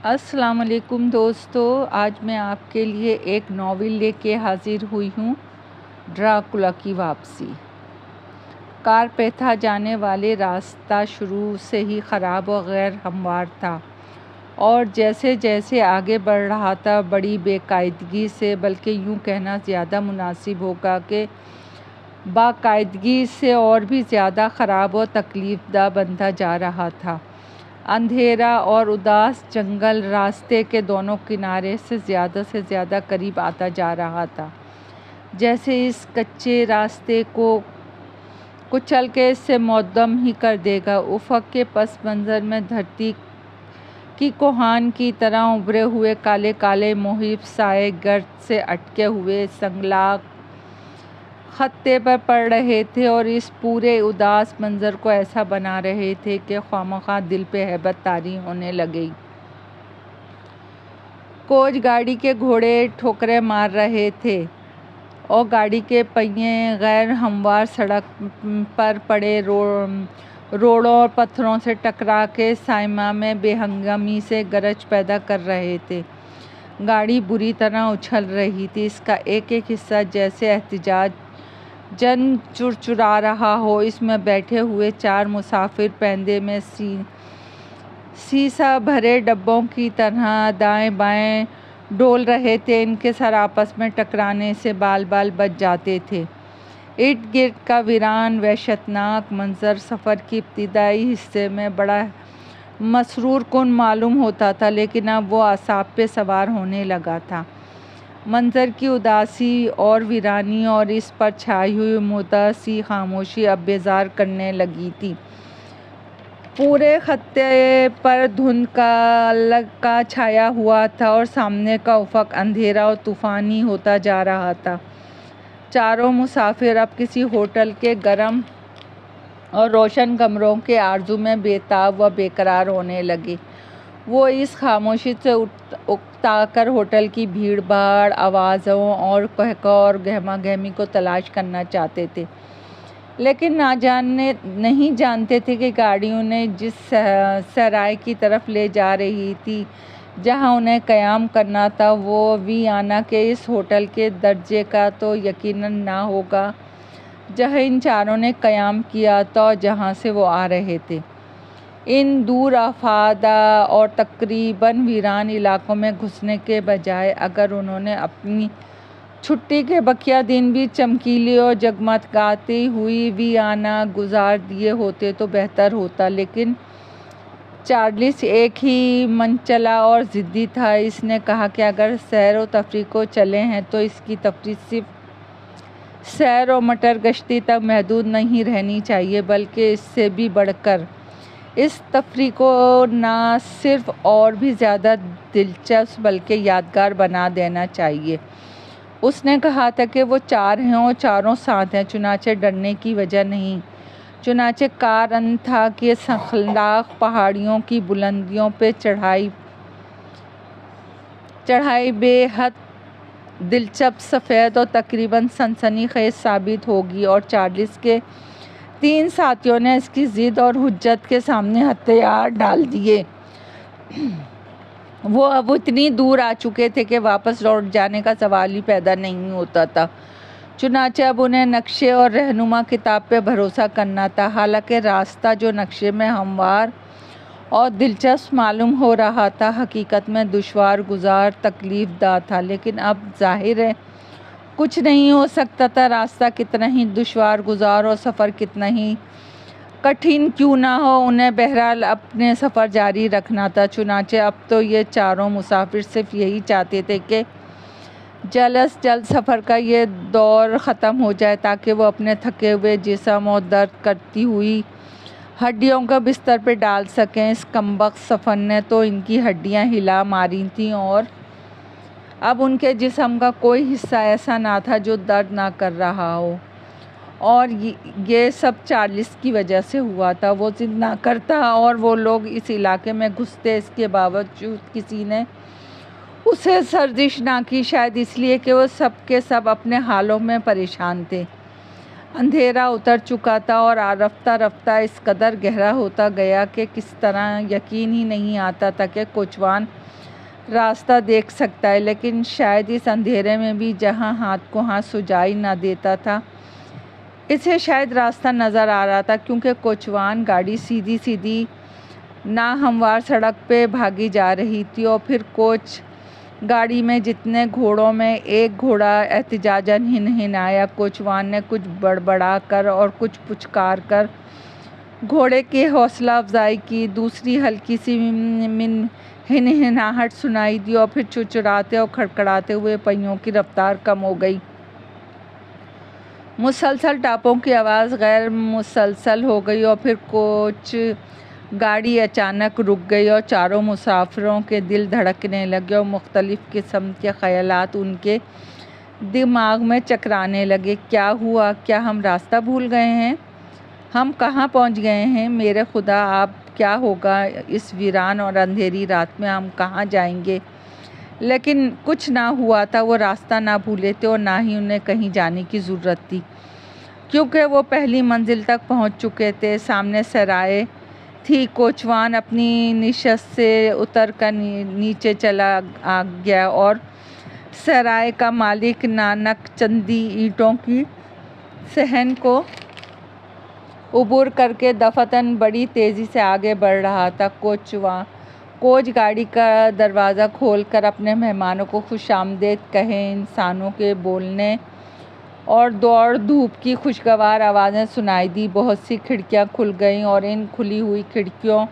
السلام علیکم دوستو، آج میں آپ کے لیے ایک ناول لے کے حاضر ہوئی ہوں، ڈراکولا کی واپسی۔ کارپیتھا جانے والے راستہ شروع سے ہی خراب و غیر ہموار تھا، اور جیسے جیسے آگے بڑھ رہا تھا بڑی بے قاعدگی سے، بلکہ یوں کہنا زیادہ مناسب ہوگا کہ باقاعدگی سے اور بھی زیادہ خراب و تکلیف دہ بنتا جا رہا تھا۔ اندھیرا اور اداس جنگل راستے کے دونوں کنارے سے زیادہ قریب آتا جا رہا تھا، جیسے اس کچے راستے کو کچل کے اس سے معدم ہی کر دے گا۔ افق کے پس منظر میں دھرتی کی کوہان کی طرح ابھرے ہوئے کالے کالے محیط سائے گرد سے اٹکے ہوئے سنگلاخ خطے پر پڑ رہے تھے اور اس پورے اداس منظر کو ایسا بنا رہے تھے کہ خواہ دل پہ ہیبت طاری ہونے لگے۔ کوچ گاڑی کے گھوڑے ٹھوکریں مار رہے تھے اور گاڑی کے پہیے غیر ہموار سڑک پر پڑے روڑوں اور پتھروں سے ٹکرا کے سائما میں بے ہنگامی سے گرج پیدا کر رہے تھے۔ گاڑی بری طرح اچھل رہی تھی، اس کا ایک ایک حصہ جیسے احتجاج جن چرچرا رہا ہو۔ اس میں بیٹھے ہوئے چار مسافر پیندے میں سیسہ بھرے ڈبوں کی طرح دائیں بائیں ڈول رہے تھے، ان کے سر آپس میں ٹکرانے سے بال بال بچ جاتے تھے۔ ارد گرد کا ویران وحشتناک منظر سفر کے ابتدائی حصے میں بڑا مسرور کن معلوم ہوتا تھا، لیکن اب وہ اعصاب پہ سوار ہونے لگا تھا۔ منظر کی اداسی اور ویرانی اور اس پر چھائی ہوئی مدعا سی خاموشی اب بیزار کرنے لگی تھی۔ پورے خطے پر دھند کا چھایا ہوا تھا اور سامنے کا افق اندھیرا اور طوفانی ہوتا جا رہا تھا۔ چاروں مسافر اب کسی ہوٹل کے گرم اور روشن کمروں کے آرزو میں بے تاب و بے قرار ہونے لگے۔ وہ اس خاموشی سے اکتا کر ہوٹل کی بھیڑ بھاڑ، آوازوں اور قہقہ اور گہما گہمی کو تلاش کرنا چاہتے تھے، لیکن نہیں جانتے تھے کہ گاڑی انہیں جس صحرائے کی طرف لے جا رہی تھی جہاں انہیں قیام کرنا تھا، وہ ویانا کے اس ہوٹل کے درجے کا تو یقیناً نہ ہوگا جہاں ان چاروں نے قیام کیا تھا اور جہاں سے وہ آ رہے تھے۔ ان دور افادہ اور تقریباً ویران علاقوں میں گھسنے کے بجائے اگر انہوں نے اپنی چھٹی کے بقیہ دن بھی چمکیلی اور جگمگاتی ہوئی ویانا گزار دیے ہوتے تو بہتر ہوتا، لیکن چارلس ایک ہی منچلا اور ضدی تھا۔ اس نے کہا کہ اگر سیر و تفریح کو چلے ہیں تو اس کی تفریح صرف سیر و مٹر گشتی تک محدود نہیں رہنی چاہیے، بلکہ اس سے بھی بڑھ کر اس تفریح کو نہ صرف اور بھی زیادہ دلچسپ بلکہ یادگار بنا دینا چاہیے۔ اس نے کہا تھا کہ وہ چار ہیں اور چاروں ساتھ ہیں، چنانچہ ڈرنے کی وجہ نہیں۔ چنانچہ کارن تھا کہ شنخلاق پہاڑیوں کی بلندیوں پہ چڑھائی بے حد دلچسپ، سفید اور تقریباً سنسنی خیز ثابت ہوگی، اور چارلس کے تین ساتھیوں نے اس کی ضد اور حجت کے سامنے ہتھیار ڈال دیے۔ وہ اب اتنی دور آ چکے تھے کہ واپس لوٹ جانے کا سوال ہی پیدا نہیں ہوتا تھا، چنانچہ اب انہیں نقشے اور رہنما کتاب پہ بھروسہ کرنا تھا۔ حالانکہ راستہ جو نقشے میں ہموار اور دلچسپ معلوم ہو رہا تھا، حقیقت میں دشوار گزار تکلیف دہ تھا، لیکن اب ظاہر ہے کچھ نہیں ہو سکتا تھا۔ راستہ کتنا ہی دشوار گزار اور سفر کتنا ہی کٹھن کیوں نہ ہو، انہیں بہرحال اپنے سفر جاری رکھنا تھا۔ چنانچہ اب تو یہ چاروں مسافر صرف یہی چاہتے تھے کہ جلد از جلد سفر کا یہ دور ختم ہو جائے تاکہ وہ اپنے تھکے ہوئے جسم اور درد کرتی ہوئی ہڈیوں کو بستر پہ ڈال سکیں۔ اس کمبخت سفر نے تو ان کی ہڈیاں ہلا ماری تھیں، اور اب ان کے جسم کا کوئی حصہ ایسا نہ تھا جو درد نہ کر رہا ہو، اور یہ سب چارلس کی وجہ سے ہوا تھا۔ وہ ضد نہ کرتا اور وہ لوگ اس علاقے میں گھستے، اس کے باوجود کسی نے اسے سرزش نہ کی، شاید اس لیے کہ وہ سب کے سب اپنے حالوں میں پریشان تھے۔ اندھیرا اتر چکا تھا اور رفتہ رفتہ اس قدر گہرا ہوتا گیا کہ کس طرح یقین ہی نہیں آتا تھا کہ کوچوان راستہ دیکھ سکتا ہے، لیکن شاید اس اندھیرے میں بھی جہاں ہاتھ کو ہاتھ سجائی نہ دیتا تھا، اسے شاید راستہ نظر آ رہا تھا، کیونکہ کوچوان گاڑی سیدھی سیدھی ناہموار سڑک پہ بھاگی جا رہی تھی، اور پھر کوچ گاڑی میں جتنے گھوڑوں میں ایک گھوڑا احتجاجاً ہنہنایا۔ کوچوان نے کچھ بڑبڑا کر اور کچھ پچکار کر گھوڑے کی حوصلہ افزائی کی، دوسری ہلکی سی ہنہناہٹ سنائی دی، اور پھر چرچراتے اور کھڑکھڑاتے ہوئے پہیوں کی رفتار کم ہو گئی۔ مسلسل ٹاپوں کی آواز غیر مسلسل ہو گئی، اور پھر کوچ گاڑی اچانک رک گئی، اور چاروں مسافروں کے دل دھڑکنے لگے اور مختلف قسم کے خیالات ان کے دماغ میں چکرانے لگے۔ کیا ہوا؟ کیا ہم راستہ بھول گئے ہیں؟ ہم کہاں پہنچ گئے ہیں؟ میرے خدا، اب کیا ہوگا؟ اس ویران اور اندھیری رات میں ہم کہاں جائیں گے؟ لیکن کچھ نہ ہوا تھا، وہ راستہ نہ بھولے تھے اور نہ ہی انہیں کہیں جانے کی ضرورت تھی، کیونکہ وہ پہلی منزل تک پہنچ چکے تھے۔ سامنے سرائے تھی۔ کوچوان اپنی نشست سے اتر کر نیچے چلا گیا، اور سرائے کا مالک نانک چندی اینٹوں کی صحن کو عبور کر کے دفعتاً بڑی تیزی سے آگے بڑھ رہا تھا۔ کوچ گاڑی کا دروازہ کھول کر اپنے مہمانوں کو خوش آمدید کہے، انسانوں کے بولنے اور دوڑ دھوپ کی خوشگوار آوازیں سنائی دیں۔ بہت سی کھڑکیاں کھل گئیں، اور ان کھلی ہوئی کھڑکیوں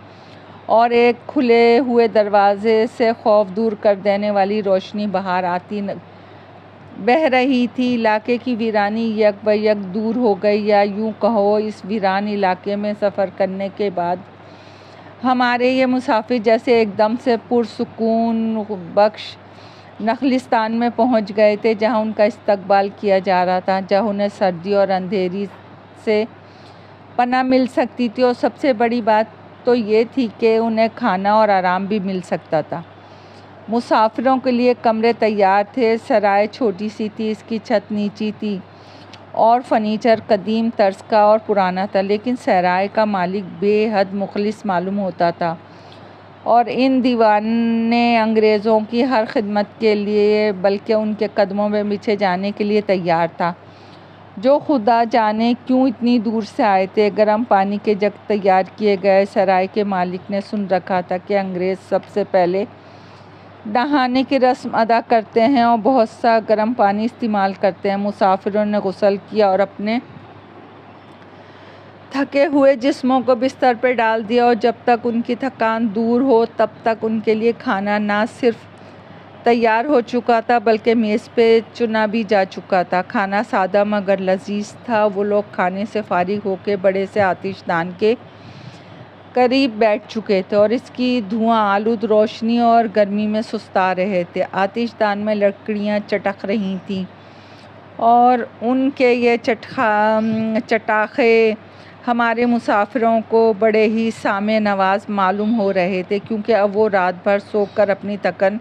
اور ایک کھلے ہوئے دروازے سے خوف دور کر دینے والی روشنی باہر آتی بہہ رہی تھی۔ علاقے کی ویرانی یک بہ یک دور ہو گئی، یا یوں کہو، اس ویران علاقے میں سفر کرنے کے بعد ہمارے یہ مسافر جیسے ایک دم سے پرسکون بخش نخلستان میں پہنچ گئے تھے، جہاں ان کا استقبال کیا جا رہا تھا، جہاں انہیں سردی اور اندھیری سے پناہ مل سکتی تھی، اور سب سے بڑی بات تو یہ تھی کہ انہیں کھانا اور آرام بھی مل سکتا تھا۔ مسافروں کے لیے کمرے تیار تھے۔ سرائے چھوٹی سی تھی، اس کی چھت نیچی تھی، اور فرنیچر قدیم طرز کا اور پرانا تھا، لیکن سرائے کا مالک بے حد مخلص معلوم ہوتا تھا، اور ان دیوانے انگریزوں کی ہر خدمت کے لیے، بلکہ ان کے قدموں میں بچھے جانے کے لیے تیار تھا، جو خدا جانے کیوں اتنی دور سے آئے تھے۔ گرم پانی کے جگ تیار کیے گئے۔ سرائے کے مالک نے سن رکھا تھا کہ انگریز سب سے پہلے نہانے کی رسم ادا کرتے ہیں اور بہت سا گرم پانی استعمال کرتے ہیں۔ مسافروں نے غسل کیا اور اپنے تھکے ہوئے جسموں کو بستر پر ڈال دیا، اور جب تک ان کی تھکان دور ہو تب تک ان کے لیے کھانا نہ صرف تیار ہو چکا تھا بلکہ میز پہ چنا بھی جا چکا تھا۔ کھانا سادہ مگر لذیذ تھا۔ وہ لوگ کھانے سے فارغ ہو کے بڑے سے آتش دان کے قریب بیٹھ چکے تھے، اور اس کی دھواں آلود روشنی اور گرمی میں سستا رہے تھے۔ آتش دان میں لکڑیاں چٹک رہی تھیں، اور ان کے یہ چٹاخے ہمارے مسافروں کو بڑے ہی سامع نواز معلوم ہو رہے تھے، کیونکہ اب وہ رات بھر سو کر اپنی تھکن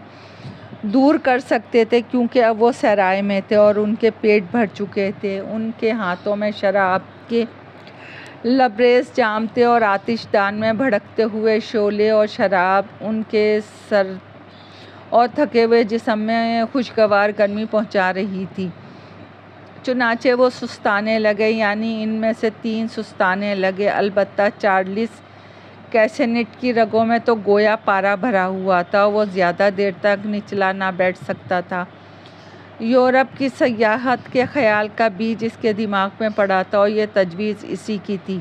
دور کر سکتے تھے، کیونکہ اب وہ سرائے میں تھے اور ان کے پیٹ بھر چکے تھے۔ ان کے ہاتھوں میں شراب کے لبریز جام تھے، اور آتش دان میں بھڑکتے ہوئے شعلے اور شراب ان کے سر اور تھکے ہوئے جسم میں خوشگوار گرمی پہنچا رہی تھی۔ چنانچہ وہ سستانے لگے، یعنی ان میں سے 3 سستانے لگے، البتہ چارلس کیسنٹ کی رگوں میں تو گویا پارا بھرا ہوا تھا، وہ زیادہ دیر تک نچلا نہ بیٹھ سکتا تھا۔ یورپ کی سیاحت کے خیال کا بیج اس کے دماغ میں پڑا تھا، اور یہ تجویز اسی کی تھی۔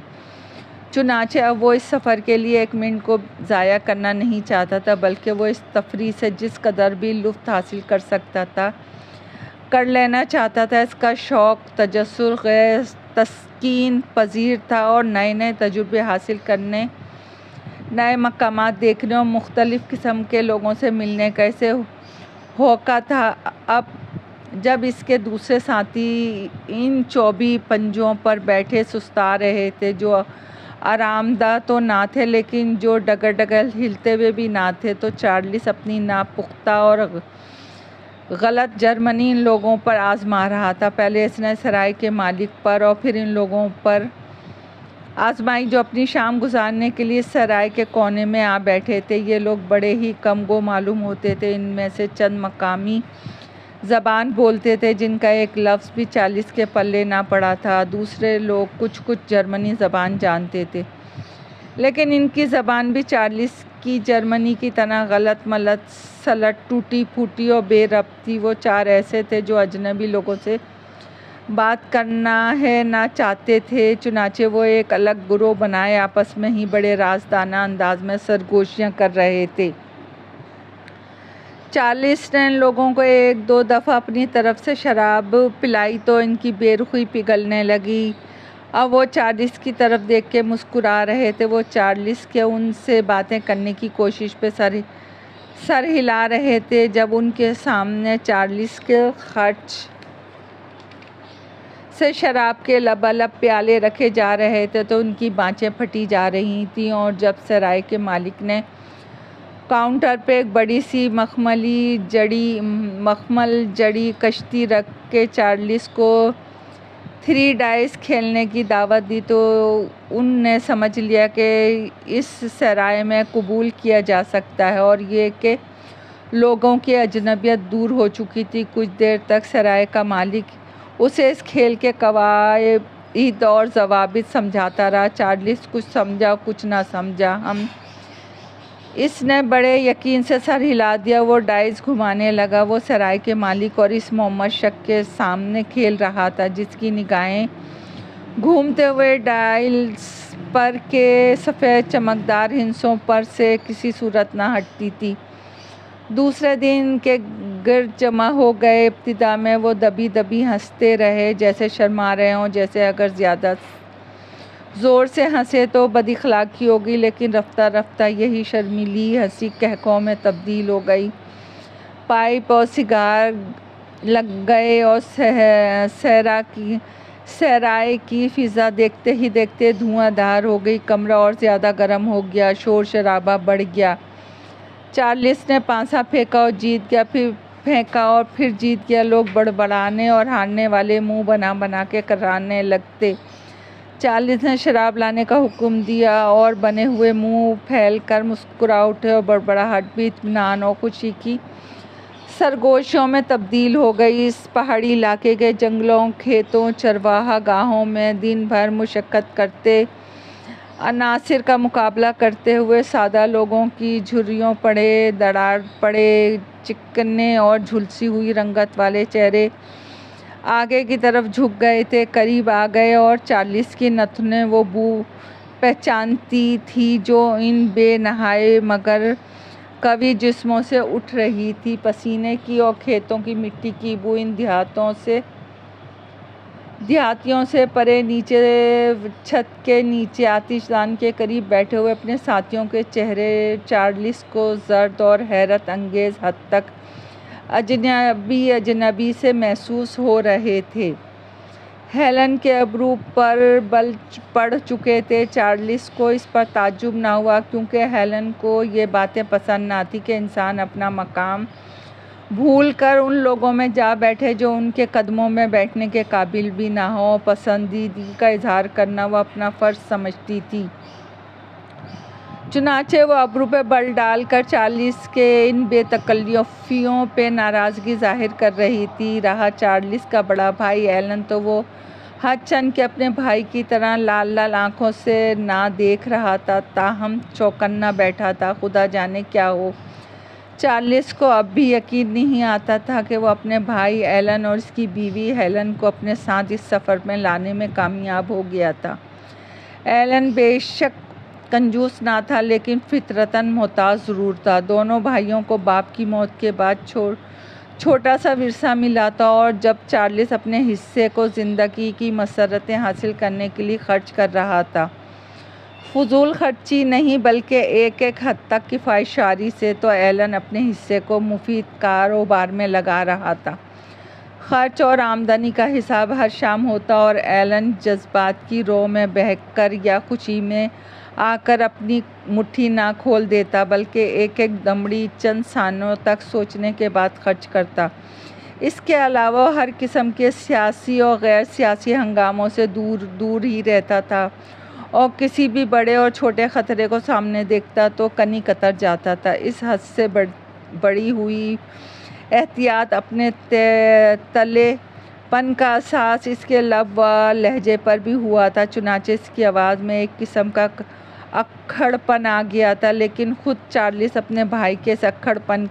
چنانچہ اب وہ اس سفر کے لیے ایک منٹ کو ضائع کرنا نہیں چاہتا تھا، بلکہ وہ اس تفریح سے جس قدر بھی لطف حاصل کر سکتا تھا کر لینا چاہتا تھا۔ اس کا شوق تجسر غیر تسکین پذیر تھا، اور نئے نئے تجربے حاصل کرنے، نئے مقامات دیکھنے اور مختلف قسم کے لوگوں سے ملنے کا اسے ہوقا تھا۔ اب جب اس کے دوسرے ساتھی ان چوبی پنجوں پر بیٹھے سستا رہے تھے، جو آرام دہ تو نہ تھے لیکن جو ڈگر ڈگر ہلتے ہوئے بھی نہ تھے، تو چارلس اپنی ناپختہ اور غلط جرمنی ان لوگوں پر آزما رہا تھا۔ پہلے اس نے سرائے کے مالک پر اور پھر ان لوگوں پر آزمائی جو اپنی شام گزارنے کے لیے سرائے کے کونے میں آ بیٹھے تھے۔ یہ لوگ بڑے ہی کم گو معلوم ہوتے تھے۔ ان میں سے چند مقامی زبان بولتے تھے جن کا ایک لفظ بھی 40 کے پلے نہ پڑا تھا۔ دوسرے لوگ کچھ جرمنی زبان جانتے تھے، لیکن ان کی زبان بھی 40 کی جرمنی کی طرح غلط ملط سلٹ ٹوٹی پھوٹی اور بے ربط تھی۔ وہ چار ایسے تھے جو اجنبی لوگوں سے بات کرنا ہے نہ چاہتے تھے، چنانچہ وہ ایک الگ گروہ بنائے آپس میں ہی بڑے رازدانہ انداز میں سرگوشیاں کر رہے تھے۔ 40 نے ان لوگوں کو ایک دو دفعہ اپنی طرف سے شراب پلائی تو ان کی بے رخی پگھلنے لگی۔ اب وہ 40 کی طرف دیکھ کے مسکرا رہے تھے۔ وہ 40 کے ان سے باتیں کرنے کی کوشش پہ سر ہلا رہے تھے۔ جب ان کے سامنے 40 کے خرچ سے شراب کے لبالب پیالے رکھے جا رہے تھے تو ان کی بانچیں پھٹی جا رہی تھیں، اور جب سرائے کے مالک نے کاؤنٹر پہ ایک بڑی سی مخمل جڑی کشتی رکھ کے 40 کو 3 ڈائس کھیلنے کی دعوت دی تو ان نے سمجھ لیا کہ اس سرائے میں قبول کیا جا سکتا ہے، اور یہ کہ لوگوں کی اجنبیت دور ہو چکی تھی۔ کچھ دیر تک سرائے کا مالک اسے اس کھیل کے قواعد اور ضوابط سمجھاتا رہا۔ 40 کچھ سمجھا کچھ نہ سمجھا، اس نے بڑے یقین سے سر ہلا دیا۔ وہ ڈائس گھمانے لگا۔ وہ سرائے کے مالک اور اس محمد شخص کے سامنے کھیل رہا تھا جس کی نگاہیں گھومتے ہوئے ڈائس پر کے سفید چمکدار ہندسوں پر سے کسی صورت نہ ہٹتی تھی۔ دوسرے دن کے گرد جمع ہو گئے۔ ابتدا میں وہ دبی دبی ہنستے رہے، جیسے شرما رہے ہوں، جیسے اگر زیادہ زور سے ہنسے تو بد اخلاقی ہوگی، لیکن رفتہ رفتہ یہی شرمیلی ہنسی قہقہوں میں تبدیل ہو گئی۔ پائپ اور سگار لگ گئے اور سرائے کی فضا دیکھتے ہی دیکھتے دھواں دھار ہو گئی۔ کمرہ اور زیادہ گرم ہو گیا، شور شرابہ بڑھ گیا۔ 40 نے پانسا پھینکا اور جیت گیا، پھر پھینکا اور پھر جیت گیا۔ لوگ بڑبڑانے اور ہارنے والے منہ بنا بنا کے کرانے لگتے۔ 40 نے شراب لانے کا حکم دیا اور بنے ہوئے منہ پھیل کر مسکرا اٹھے، اور بڑبڑاہٹ بھی اطمینان اور خوشی کی سرگوشیوں میں تبدیل ہو گئی۔ اس پہاڑی علاقے کے جنگلوں، کھیتوں، چرواہا گاہوں میں دن بھر مشقت کرتے عناصر کا مقابلہ کرتے ہوئے سادہ لوگوں کی جھریوں پڑے، دراڑ پڑے، چکنے اور جھلسی ہوئی رنگت والے چہرے آگے کی طرف جھک گئے تھے، قریب آ گئے، اور 40 کی نتنیں وہ بو پہچانتی تھی جو ان بے نہائے مگر قوی جسموں سے اٹھ رہی تھی، پسینے کی اور کھیتوں کی مٹی کی بو۔ ان دیہاتیوں سے پرے نیچے چھت کے نیچے آتش دان کے قریب بیٹھے ہوئے اپنے ساتھیوں کے چہرے 40 کو زرد اور حیرت انگیز حد تک اجنبی سے محسوس ہو رہے تھے۔ ہیلن کے ابرو پر بل پڑ چکے تھے۔ 40 کو اس پر تعجب نہ ہوا، کیونکہ ہیلن کو یہ باتیں پسند نہ تھیں کہ انسان اپنا مقام بھول کر ان لوگوں میں جا بیٹھے جو ان کے قدموں میں بیٹھنے کے قابل بھی نہ ہوں۔ پسندیدگی کا اظہار کرنا وہ اپنا فرض سمجھتی تھی۔ چنانچہ وہ ابرو پہ بل ڈال کر 40 کے ان بے تکلفیوں پہ ناراضگی ظاہر کر رہی تھی۔ رہا 40 کا بڑا بھائی ایلن تو وہ حد چند کے اپنے بھائی کی طرح لال لال آنکھوں سے نہ دیکھ رہا تھا، تاہم چوکنا بیٹھا تھا، خدا جانے کیا ہو۔ 40 کو اب بھی یقین نہیں آتا تھا کہ وہ اپنے بھائی ایلن اور اس کی بیوی ہیلن کو اپنے ساتھ اس سفر میں لانے میں کامیاب ہو گیا تھا۔ ایلن بے شک کنجوس نہ تھا، لیکن فطرتاً محتاط ضرور تھا۔ دونوں بھائیوں کو باپ کی موت کے بعد چھوٹا سا ورثہ ملا تھا، اور جب 40 اپنے حصے کو زندگی کی مسرتیں حاصل کرنے کے لیے خرچ کر رہا تھا، فضول خرچی نہیں بلکہ ایک حد تک کفایت شعاری سے، تو ایلن اپنے حصے کو مفید کاروبار میں لگا رہا تھا۔ خرچ اور آمدنی کا حساب ہر شام ہوتا، اور ایلن جذبات کی رو میں بہک کر یا خوشی میں آ کر اپنی مٹھی نہ کھول دیتا، بلکہ ایک دمڑی چند ثانیوں تک سوچنے کے بعد خرچ کرتا۔ اس کے علاوہ ہر قسم کے سیاسی اور غیر سیاسی ہنگاموں سے دور ہی رہتا تھا، اور کسی بھی بڑے اور چھوٹے خطرے کو سامنے دیکھتا تو کنی کتر جاتا تھا۔ اس حد سے بڑی ہوئی احتیاط، اپنے تلے پن کا احساس اس کے لب و لہجے پر بھی ہوا تھا، چنانچہ اس کی آواز میں ایک قسم کا اکھڑ پن آ گیا تھا، لیکن خود چارلس اپنے بھائی کے اس اکھڑ پن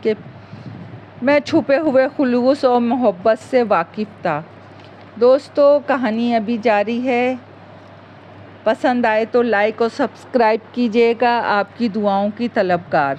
میں چھپے ہوئے خلوص اور محبت سے واقف تھا۔ دوستو، کہانی ابھی جاری ہے، پسند آئے تو لائک اور سبسکرائب کیجیے گا۔ آپ کی دعاؤں کی طلبگار۔